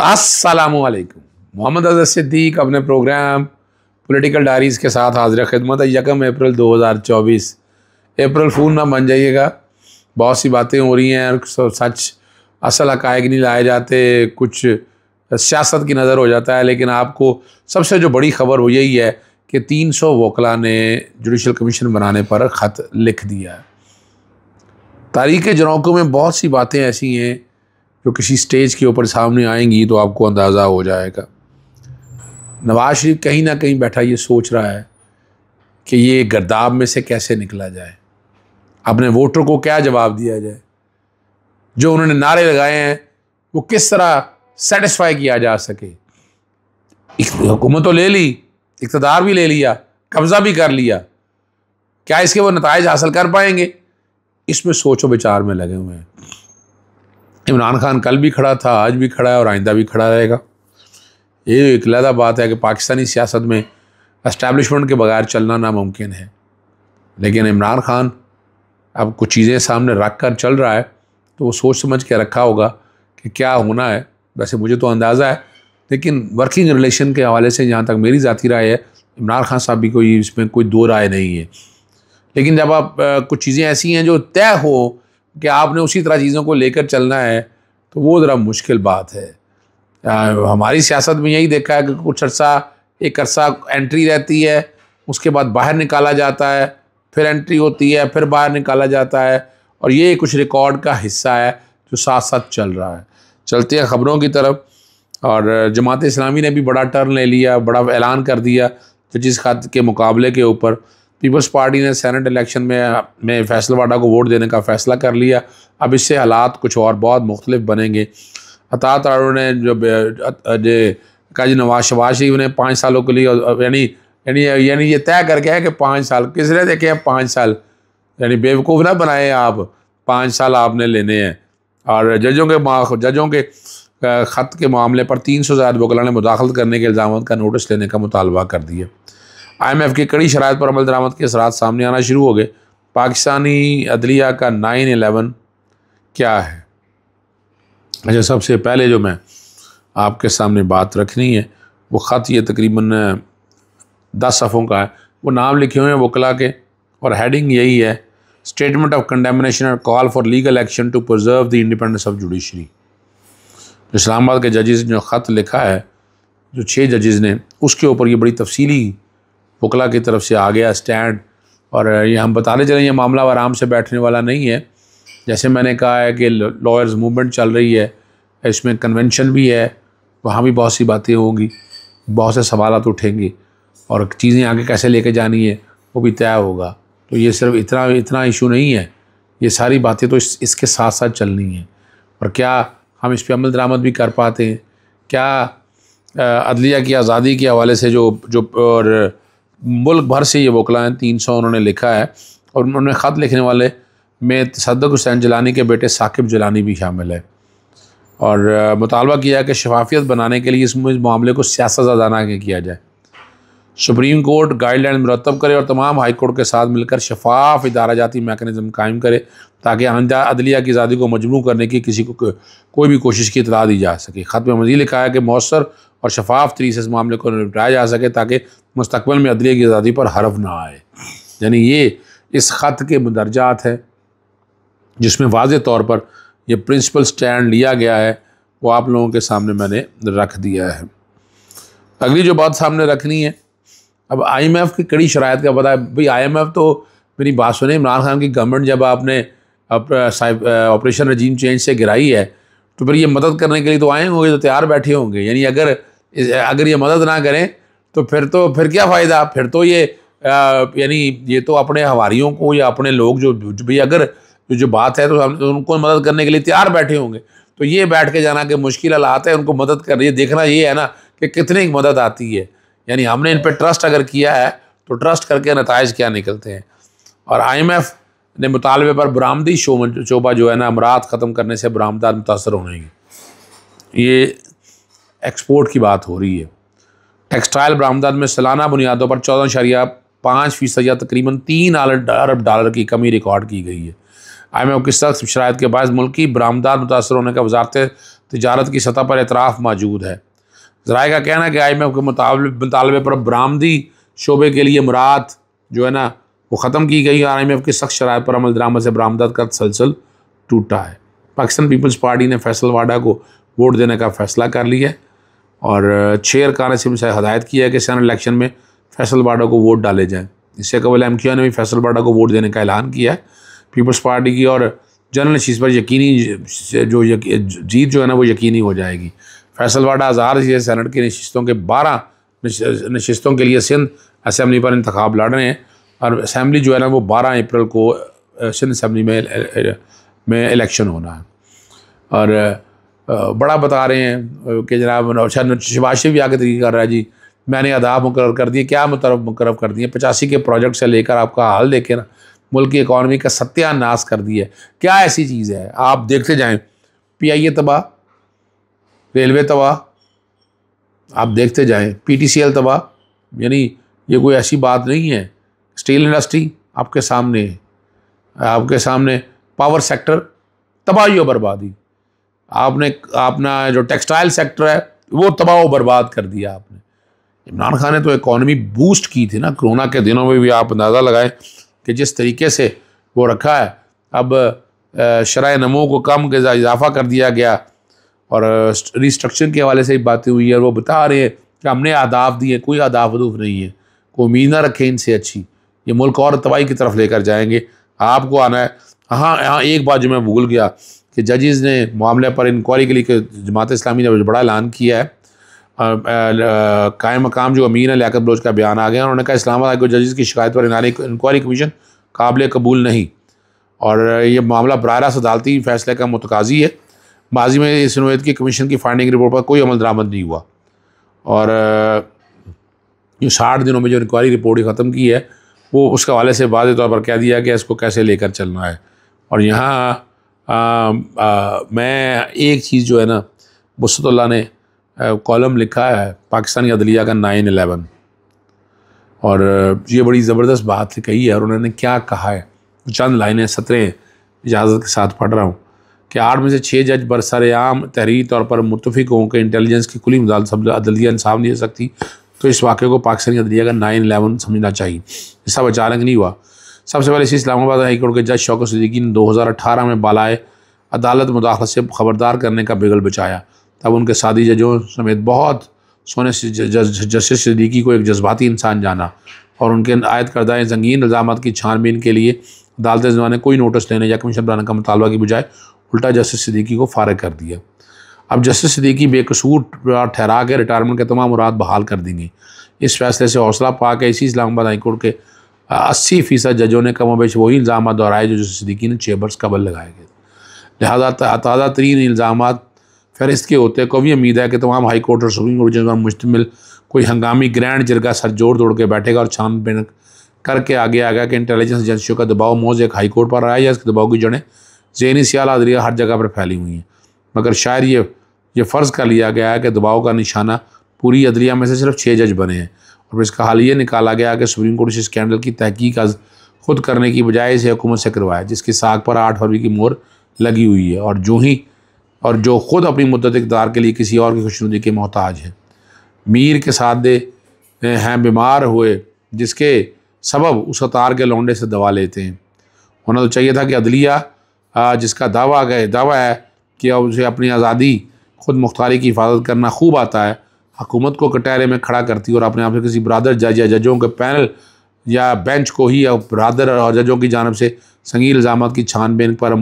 अस्सलामुअलैकुम। मोहम्मद अज़हर सिद्दीक अपने programme political diaries के साथ हाजिर खिदमत है। 1 अप्रैल 2024। अप्रैल फूल ना बन जाइएगा। बहुत सी बातें हो रही हैं और सच असल हक़ाइक़ नहीं लाए जाते, कुछ सियासत की नज़र हो जाता है। लेकिन आपको सबसे जो बड़ी ख़बर वो यही है कि 300 वकला ने जुडिशल कमीशन बनाने पर ख़त लिख दिया है। तारीख़ जरौकों में बहुत सी बातें ऐसी हैं जो किसी स्टेज के ऊपर सामने आएंगी तो आपको अंदाज़ा हो जाएगा। नवाज शरीफ कहीं ना कहीं बैठा ये सोच रहा है कि ये गर्दाब में से कैसे निकला जाए, अपने वोटर को क्या जवाब दिया जाए, जो उन्होंने नारे लगाए हैं वो किस तरह सेटिस्फाई किया जा सके। हुकूमत तो ले ली, इक़्तिदार भी ले लिया, कब्ज़ा भी कर लिया, क्या इसके वो नताइज हासिल कर पाएंगे, इसमें सोचो विचार में लगे हुए हैं। इमरान खान कल भी खड़ा था, आज भी खड़ा है और आइंदा भी खड़ा रहेगा। ये एक अलग बात है कि पाकिस्तानी सियासत में एस्टैब्लिशमेंट के बगैर चलना नामुमकिन है। लेकिन इमरान खान अब कुछ चीज़ें सामने रख कर चल रहा है तो वो सोच समझ के रखा होगा कि क्या होना है। वैसे मुझे तो अंदाज़ा है, लेकिन वर्किंग रिलेशन के हवाले से जहाँ तक मेरी ज़ाती राय है, इमरान खान साहब भी कोई इसमें कोई दो राय नहीं है। लेकिन जब आप कुछ चीज़ें ऐसी हैं जो तय हो कि आपने उसी तरह चीज़ों को लेकर चलना है तो वो ज़रा मुश्किल बात है। हमारी सियासत में यही देखा है कि कुछ एक अरसा एंट्री रहती है, उसके बाद बाहर निकाला जाता है, फिर एंट्री होती है, फिर बाहर निकाला जाता है, और ये कुछ रिकॉर्ड का हिस्सा है जो साथ साथ चल रहा है। चलते हैं ख़बरों की तरफ। और जमात इस्लामी ने भी बड़ा टर्न ले लिया, बड़ा ऐलान कर दिया जजिस खत के मुकाबले के ऊपर। पीपल्स पार्टी ने सेनेट इलेक्शन में फैसलवाड़ा को वोट देने का फ़ैसला कर लिया। अब इससे हालात कुछ और बहुत मुख्तलिफ बनेंगे। अता तारों ने जो कहा जी नवाज शरीफ ने 5 सालों के लिए यानी ये तय करके है कि 5 साल किसने देखे हैं, 5 साल यानी बेवकूफ़ ना बनाए आप, 5 साल आपने लेने हैं। और जजों के ख़त के मामले पर 300 से ज़्यादा वकला ने मुदाखलत करने के इल्ज़ाम का नोटिस लेने का मुतालबा कर दिया। IMF की कड़ी शराइत पर अमल दरामद के असरात सामने आना शुरू हो गए। पाकिस्तानी अदलिया का 9/11 क्या है। अच्छा, सबसे पहले जो मैं आपके सामने बात रखनी है वो ख़त ये तकरीबन 10 सफ़ों का है। वो नाम लिखे हुए हैं वकला के और हेडिंग यही है, statement of condemnation and call for legal action to preserve the independence of judiciary. Islamabad के जजेस ने जो ख़त लिखा है, जो 6 जजेस ने, उसके ऊपर ये बड़ी तफसीली वकला की तरफ से आ गया स्टैंड। और ये हम बताने चलें, ये मामला आराम से बैठने वाला नहीं है। जैसे मैंने कहा है कि लॉयर्स मूवमेंट चल रही है, इसमें कन्वेंशन भी है, वहाँ भी बहुत सी बातें होंगी, बहुत से सवालात उठेंगे और चीज़ें आगे कैसे लेके जानी है वो भी तय होगा। तो ये सिर्फ इतना इशू नहीं है, ये सारी बातें तो इसके साथ साथ चलनी है। और क्या हम इस पर अमल दरामद भी कर पाते हैं, क्या अदलिया की आज़ादी के हवाले से जो और मुल्क भर से ये वकला हैं 300 उन्होंने लिखा है। और उन्होंने ख़त लिखने वाले में तसद्दुक़ हुसैन जिलानी के बेटे साकिब जिलानी भी शामिल है। और मुतालबा किया है कि शफाफियत बनाने के लिए इस मामले को सियासतदाना किया जाए, सुप्रीम कोर्ट गाइडलाइन मुरतब करे और तमाम हाई कोर्ट के साथ मिलकर शफाफ इदारा जाती मैकेनिज़्म कायम करे ताकि आइंदा अदलिया की आज़ादी को मजबूर करने की किसी को कोई भी कोशिश की इतला दी जा सके। ख़त में मज़ीद लिखा है कि मौसर और शफाफ तरीके से इस मामले को निपटाया जा सके ताकि मुस्तक़बिल में अदलिया की आज़ादी पर हरफ ना आए। यानी ये इस ख़त के मुदरजात है जिसमें वाज़े तौर पर यह प्रिंसिपल स्टैंड लिया गया है, वो आप लोगों के सामने मैंने रख दिया है। अगली जो बात सामने रखनी है, अब IMF की कड़ी शराइत का पता है भाई। IMF तो मेरी बात सुने, इमरान खान की गवर्नमेंट जब आपने ऑपरेशन रजीम चेंज से गिराई है तो फिर ये मदद करने के लिए तो आए होंगे, तो तैयार बैठे होंगे। यानी अगर ये मदद ना करें तो फिर क्या फ़ायदा। फिर तो ये ये तो अपने हवारियों को या अपने लोग जो भाई अगर जो बात है तो उनको मदद करने के लिए तैयार बैठे होंगे। तो ये बैठ के जाना कि मुश्किल हालात है, उनको मदद कर रही है, देखना ये है ना कि कितनी मदद आती है। यानी हमने इन पर ट्रस्ट अगर किया है तो ट्रस्ट करके नताइज क्या निकलते हैं। और IMF ने मुतालबे पर बरामदी शोबा जो है ना, अमरात ख़त्म करने से बरामदार मुतासर होंगे। ये एक्सपोर्ट की बात हो रही है। टेक्सटाइल बरामदात में सालाना बुनियादों पर 14.5% या तकरीबन 3 अरब डॉलर की कमी रिकॉर्ड की गई है। IMF की सख्त शराइत के बाद मुल्की बरामदात मुतासर होने का वजारत तिजारत की सतह पर एतराफ़ मौजूद है। ज़राए का कहना है कि IMF के मुतालबे पर बरामदी शोबे के लिए मुराद जो है ना वो ख़त्म की गई और IMF की सख्त शराइत पर अमल दरामद से बरामदत का तसलसल टूटा है। पाकिस्तान पीपल्स पार्टी ने फैसल वाडा को वोट देने का फ़ैसला कर लिया है और 6 अरकान असम्बली से हदायत किया है कि सेनेट इलेक्शन में फैसल वाडा को वोट डाले जाएँ। इससे कबल MQI ने भी फैसल वाडा को वोट देने का ऐलान किया है। पीपल्स पार्टी की और जनरल नशीस पर यकीनी जो जीत जो है ना वो यकीनी हो जाएगी। फैसल वाडा आज़ाद सेनेट की नशिस्तों के 12 नशिस्तों के लिए सिंध असम्बली पर इंतखाब लड़ रहे हैं और असम्बली जो है ना वो 12 अप्रैल को सिंध असम्बली में इलेक्शन होना है। और बड़ा बता रहे हैं कि जनाब शहबाज शरीफ भी आगे तरीके कर रहा है जी, मैंने अहदाफ मुकर्रर कर दिए। क्या मुकर्रर कर दिए? 85 के प्रोजेक्ट से लेकर आपका हाल देखे ना, मुल्क की इकॉनमी का सत्यानाश कर दिया है। क्या ऐसी चीज़ है? आप देखते जाएं, PIA तबाह, रेलवे तबाह, आप देखते जाएं, PTCL तबाह, यानी ये कोई ऐसी बात नहीं है। स्टील इंडस्ट्री आपके सामने है, आपके सामने पावर सेक्टर तबाही और बर्बादी। आपने अपना जो टेक्सटाइल सेक्टर है वो तबाह और बर्बाद कर दिया आपने। इमरान खान ने तो इकॉनमी बूस्ट की थी ना कोरोना के दिनों में भी। आप अंदाज़ा लगाएं कि जिस तरीके से वो रखा है, अब शरह नमो को कम के इजाफा कर दिया गया और रिस्ट्रक्चरिंग के हवाले से ही बातें हुई है। और वो बता रहे हैं कि हमने अहदाफ दिए, कोई अहदाफ वदूफ नहीं है, कोई उम्मीद ना रखें इनसे अच्छी, ये मुल्क और तबाही की तरफ लेकर जाएंगे। आपको आना है। हाँ, एक बात जो मैं भूल गया कि जजेज़ ने मामले पर इंक्वायरी के लिए जमात इस्लामी ने बड़ा ऐलान किया है। कायम मकाम जो अमीर है लियाकत बलोच का बयान आ गया। उन्होंने कहा इस्लामाबाद को जजेज़ की शिकायत पर इंक्वायरी कमीशन काबिल कबूल नहीं और ये मामला बराह रास्त अदालती फैसले का मुतकाज़ी है। माजी में इस नोयत की कमीशन की फाइंडिंग रिपोर्ट पर कोई अमल दरामद नहीं हुआ और ये 60 दिनों में जो इंक्वायरी रिपोर्ट ख़त्म की है वो उसके हवाले से वाज़ेह तौर पर कह दिया कि इसको कैसे लेकर चलना है। और यहाँ मैं एक चीज़ जो है ना, बुस्सतुल्लाह ने कॉलम लिखा है पाकिस्तानी अदलिया का 9/11 और ये बड़ी ज़बरदस्त बात कही है। और उन्होंने क्या कहा है, चंद लाइनें 17 इजाज़त के साथ पढ़ रहा हूँ कि 8 में से 6 जज बरसरेआम तहरीरी तौर पर मुत्तफ़िक़ हों कि इंटेलिजेंस की खुली मदालत सब अदलिया इंसाफ नहीं दे सकती, तो इस वाक़े को पाकिस्तानी अदलिया का 9/11 समझना चाहिए। ये सब अचानक नहीं हुआ। सबसे पहले इसी इस्लामाबाद हाई कोर्ट के जज शौकत सिद्दीकी ने 2018 में बालाए अदालत मुदाखलत से खबरदार करने का बिगल बचाया। तब उनके साथी जजों समेत बहुत सोने से जस्टिस सिद्दीकी को एक जज्बाती इंसान जाना और उनके आयद करदा संगीन इल्ज़ामात की छानबीन के लिए अदालत ने कोई नोटिस लेने या कमीशन बनाने का मुतालबा की बजाय उल्टा जस्टिस सिद्दीकी को फारिग कर दिया। अब जस्टिस सिद्दीकी बेकसूर ठहरा के रिटायरमेंट के तमाम मुराद बहाल कर देंगे। इस फैसले से हौसला पा के इसी इस्लामाबाद हाई कोर्ट के 80% जजों ने कमोबेश वही इल्ज़ाम दोहराए जो जस्टिस सिद्दीकी ने चेम्बर्स कबल लगाए गए। लिहाजा ताज़ा तरीन इल्ज़ाम फहरिस्त के होते को भी उम्मीद है कि तमाम हाई कोर्ट और सुप्रीम कोर्ट पर मुश्तमिल कोई हंगामी ग्रैंड जिरगा सर जोड़ तोड़ के बैठेगा और छानबीन करके आगे आएगा कि इंटेलिजेंस एजेंसियों का दबाव मौज एक हाई कोर्ट पर आया या इसके दबाव की जड़ें ज़हनी सियाल अदलिया हर जगह पर फैली हुई हैं। मगर शायद ये फ़र्ज़ कर लिया गया है कि दबाव का निशाना पूरी अदलिया में से सिर्फ 6 जज बने हैं और फिर इसका हाल ये निकाला गया कि सुप्रीम कोर्ट इस स्कैंडल की तहकीक खुद करने की बजाय इसे हुकूमत से करवाया, जिसकी साख पर 8 फरवरी की मोहर लगी हुई है और जो ख़ुद अपनी मुद्दत इक़्तिदार के लिए किसी और की खुशनुदी के मोहताज है। मीर के सादे हैं बीमार हुए जिसके सबब उस अतार के लौंडे से दवा लेते हैं। होना तो चाहिए था कि अदलिया जिसका दावा है कि उसे अपनी आज़ादी खुद मुख्तारी की हिफाजत करना खूब आता है, हुकूमत को कटहरे में खड़ा करती और अपने आप से किसी बरादर जज या जजों के पैनल या बेंच को ही बरादर और जजों की जानब से संगीन इल्ज़ामात की छानबीन पर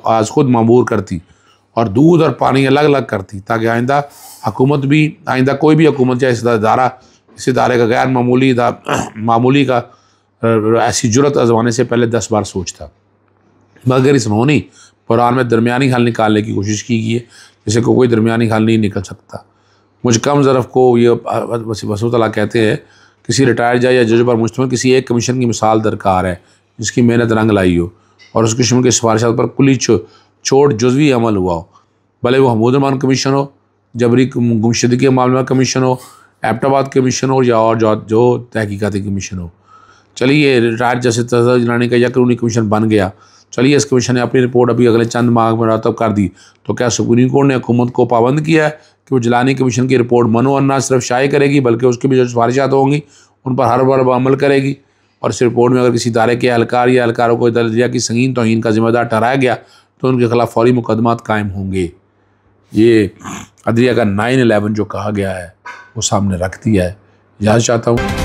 आज खुद मामूर करती और दूध और पानी अलग अलग करती, ताकि आइंदा कोई भी हुकूमत या इस इदारे का गैर मामूली का ऐसी जुर्रत आजमाने से पहले 10 बार सोचता। मगर इस मौनी बहरान में दरमियानी हल निकालने की कोशिश की गई है, जिसे कोई दरमियानी हल नहीं निकल सकता। मुझ कम ज़रफ़ को ये वसूतला कहते हैं किसी रिटायर्ड जज या जज पर मुश्तमिल किसी एक कमीशन की मिसाल दरकार है जिसकी मेहनत रंग लाई हो और उस किस्म की सिफारिशात पर कुली छोड़ जुज़वी अमल हुआ हो, भले वो हमूदरमान कमीशन हो, जबरी गुमशुदगी के मामले में कमीशन हो, एबटाबाद कमीशन हो या और जो तहकीकाती कमीशन हो। चलिए रिटायर्ड जस्टिस जलानी का या कानूनी कमीशन बन गया चलिए, इस कमीशन ने अपनी रिपोर्ट अभी अगले चंद माह में मुरतब कर दी, तो क्या सुप्रीम कोर्ट ने हुकूमत को पाबंद किया है कि वो जिलानी कमीशन की रिपोर्ट मनो और ना सिर्फ शाये करेगी बल्कि उसकी भी जो सिफारिशात होंगी उन पर हर बार अमल करेगी, और इस रिपोर्ट में अगर किसी इदारे के एहलकार या एहलकारों को दर्जिया की संगीन तौहीन का जिम्मेदार ठहराया गया तो उनके खिलाफ फौरी मुकदमात कायम होंगे। ये अदलिया का 9/11 जो कहा गया है वो सामने रख दिया है। इजाज़त चाहता हूँ।